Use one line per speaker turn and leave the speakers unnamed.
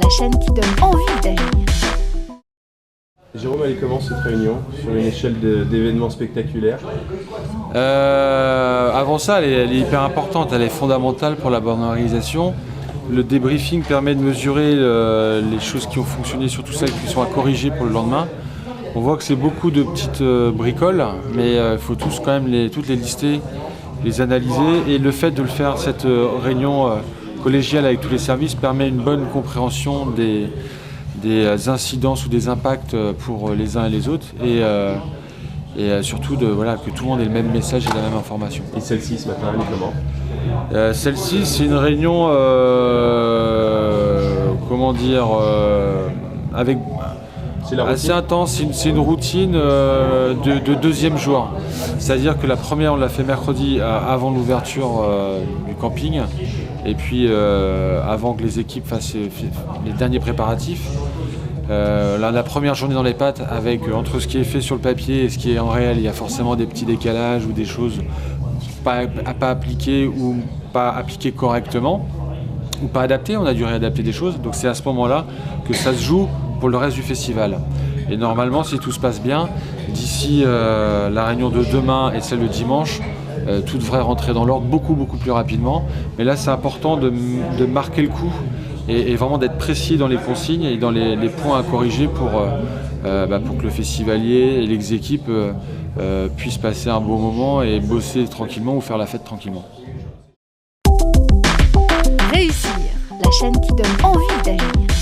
la chaîne qui donne envie d'agir.
Jérôme, elle est comment cette réunion sur une échelle d'événements spectaculaires?
Avant ça, elle est hyper importante, elle est fondamentale pour la bonne organisation. Le débriefing permet de mesurer les choses qui ont fonctionné, surtout celles qui sont à corriger pour le lendemain. On voit que c'est beaucoup de petites bricoles, mais il faut tous quand même toutes les lister, les analyser. Et le fait de le faire, cette réunion collégiale avec tous les services, permet une bonne compréhension des incidences ou des impacts pour les uns et les autres. Et surtout que tout le monde ait le même message et la même information.
Et celle-ci ce matin, elle est comment?
Celle-ci, c'est une réunion, avec assez intense. C'est une routine de deuxième jour. C'est-à-dire que la première, on l'a fait mercredi avant l'ouverture du camping, et puis avant que les équipes fassent les derniers préparatifs. La première journée dans les pattes, avec entre ce qui est fait sur le papier et ce qui est en réel, il y a forcément des petits décalages ou des choses pas appliquées ou pas appliquées correctement ou pas adaptées. On a dû réadapter des choses, donc c'est à ce moment-là que ça se joue pour le reste du festival. Et normalement, si tout se passe bien, d'ici la réunion de demain et celle de dimanche, tout devrait rentrer dans l'ordre beaucoup plus rapidement. Mais là, c'est important de marquer le coup et vraiment d'être précis dans les consignes et dans les points à corriger pour que le festivalier et les équipes puissent passer un bon moment et bosser tranquillement ou faire la fête tranquillement.
Réussir, la chaîne qui donne envie d'agir.